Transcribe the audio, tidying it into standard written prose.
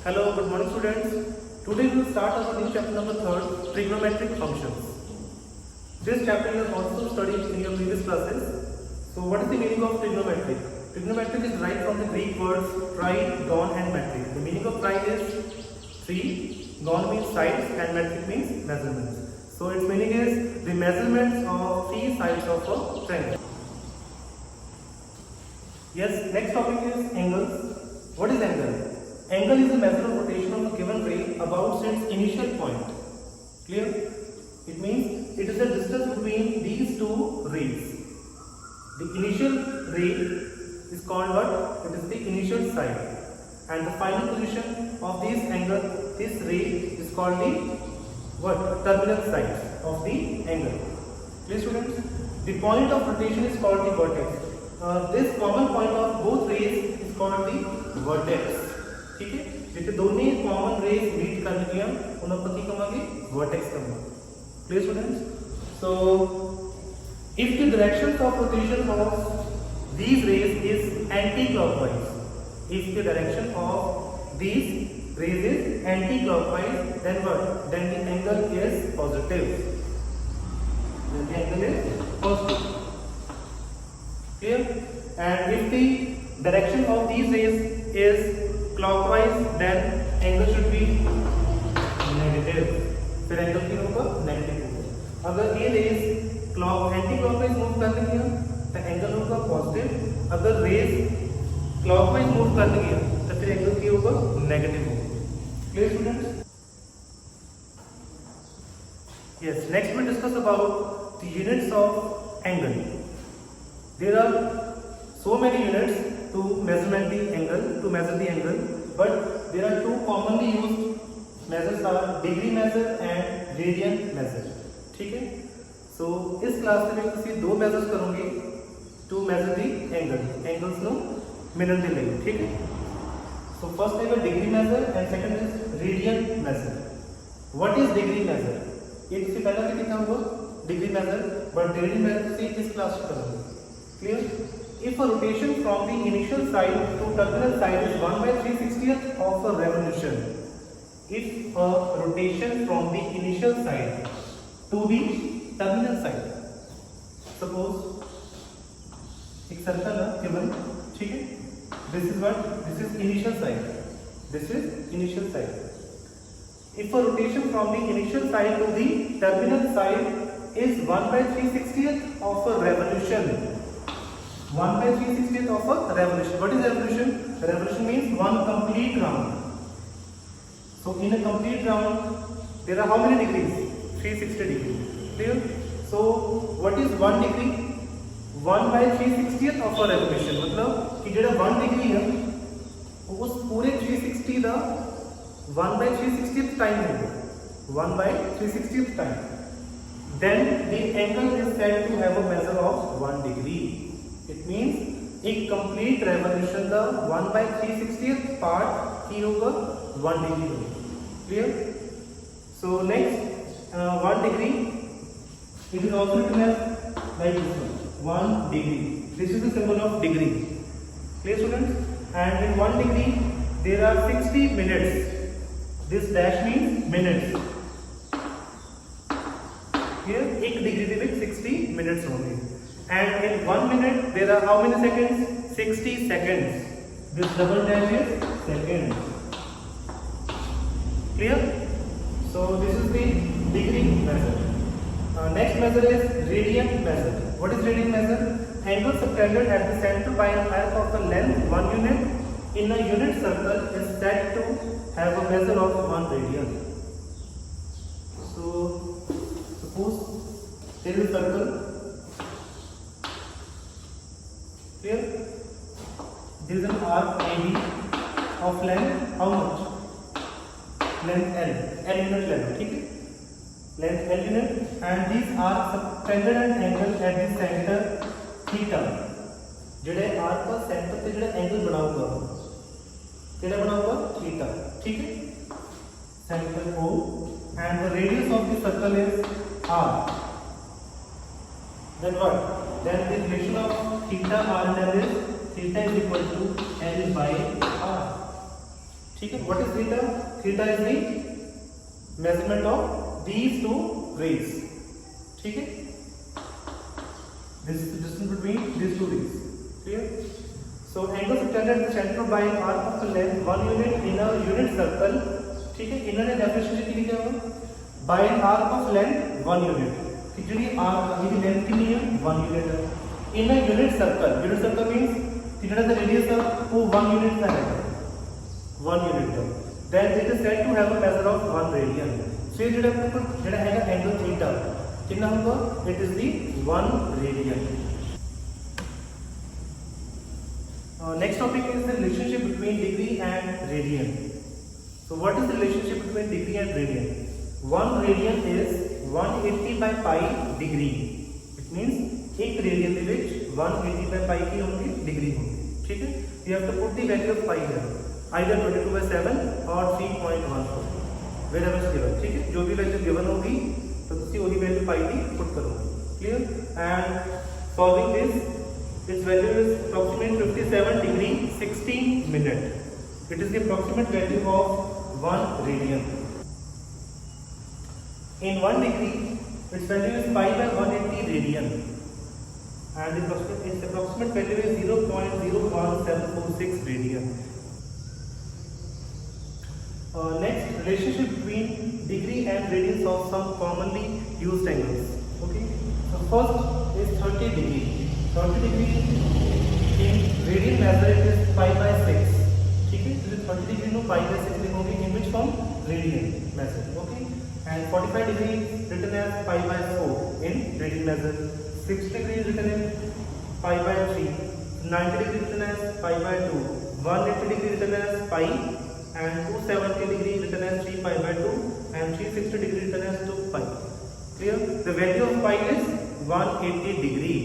Hello, good morning students. Today we will start our new chapter number 3rd, trigonometric functions. This chapter you have also studied in your previous classes. So what is the meaning of trigonometric? Trigonometric is derived from the Greek words tri, gon and metric. The meaning of tri is 3, gon means sides and metric means measurements. So its meaning is the measurements of 3 sides of a triangle. Yes, next topic is angles. What is angle? Angle is a measure of rotation of a given ray about its initial point. Clear? It means it is the distance between these two rays. The initial ray is called what? It is the initial side. And the final position of this ray is called the what? Terminal side of the angle. Clear students? The point of rotation is called the vertex. This common point of both rays is called the vertex. ठीक है, जितने दोनों common raise meet करने के उन्हें पति कमागे vertex कमा. Clear students? So if the direction of rotation of these rays is anti-clockwise, if the direction of these rays is anti-clockwise, then what? Then the angle is positive. Then the angle is positive. Clear? And if the direction of these rays is clockwise, then angle should be negative. फिर angle की होगा negative होगा. अगर ये raise anti clockwise move करने की तो angle होगा पॉजिटिव. अगर रेज क्लॉकवाइज मूव करने की तो फिर एंगल की होगा नेगेटिव होगा. Clear students? Yes, next we discuss about the units of angle. There are so many units to measure the angle, but there are two commonly used measures are degree measure and radian measure. ठीक है? So इस class में मैं किसी दो measures करूँगी to measure the angles नो मिलन दे लेंगे. ठीक है? So first है degree measure and second is radian measure. What is degree measure? एक से पहला भी कितना हुआ degree measure, but radian measure से इस क्लास में करूँगी. Clear? If a rotation from the initial side to terminal side is 1 by 3/60th of a revolution, if a rotation from the initial side to the terminal side, suppose एक circle है given, ठीक है? This is what? This is initial side. This is initial side. If a rotation from the initial side to the terminal side is 1 by 3/60th of a revolution. 1 by 3/60th of a revolution. What is revolution? Revolution means one complete round. So in a complete round, there are how many degrees? 360 degrees. Clear? So what is 1 degree? 1 by 3/60th of a revolution. मतलब कि जेड़ा 1 degree है, उस पूरे 360 का 1 by 3/60th time होगा. 1 by 3/60th time. Then the angle is said to have a measure of 1 degree. It means एक complete revolution का 1 by 3/60th part ही होगा 1 degree होगा. Clear? So next 1 degree, it is also written as like this one, 1 degree. This is the symbol of degree. Clear students? And in 1 degree there are 60 minutes. This dash means minutes. Here 1 degree ਦੇ ਵਿੱਚ 60 minutes होंगे. And in 1 minute there are how many seconds? 60 seconds. This double dash is seconds. Clear? So this is the degree measure. Next measure is radian measure. What is radian measure? Angle subtended at the center by an arc of the length 1 unit in a unit circle is said to have a measure of 1 radian. So suppose there is a circle. Here there is an arc AB of length how much? Length L unit length. ठीक है? Length L unit, and these are subtended at angle at the center theta. जेड़े arc का center पे जेड़ा angle बना हुआ theta. ठीक है? Center O, and the radius of the circle is R. Then what? Then the relation of theta R and L is theta is equal to L by R. ठीक है. What is theta? Theta is the measurement of these two rays. ठीक है. This is the distance between these two rays. Clear? So angle subtended at the center by an arc of length 1 unit in a unit circle. ठीक है. इन्होंने definition लिखी क्या हुआ? By an arc of length 1 unit. कि जो ये arc ये लेंथ कितनी है 1 यूनिट है. In a unit circle means कि जो the radius है वो 1 यूनिट का है. 1 यूनिट है. Then it is said to have a measure of 1 radian. So ये जो है एंगल थीटा कितना होगा? It is the 1 radian. Next topic is the relationship between degree and radian. So what is the relationship between degree and radian? 1 radian is 180 by pi degree. It means एक radian के विच 180 by pi की होंगी degree होंगी. ठीक है. You have to put the value of pi here, either 22 by 7 or 3.14. Wherever is given. ठीक है. जो भी वैल्यू गिवन होगी तो तुसी वही वैल्यू pi की पुट करोगे. Clear? And solving this, its value is approximately 57 degree 16 minute. It is the approximate value of 1 radian. In 1 degree, its value is pi by 180 radian, and its approximate value is 0.01746 radian. Next, relationship between degree and radians of some commonly used angles. Okay, so first is 30 degree. 30 degree in radian measure it is pi by 6. ठीक है. तो 30 degree no pi by 6 लिखोगे in which form? Radian measure. Okay. And 45 degree written as pi by 4 in radian measure. 60 degree written as pi by 3. 90 degree written as pi by 2. 180 degree written as pi, and 270 degree written as 3 pi by 2, and 360 degree written as 2 pi. Clear? The value of pi is 180 degree.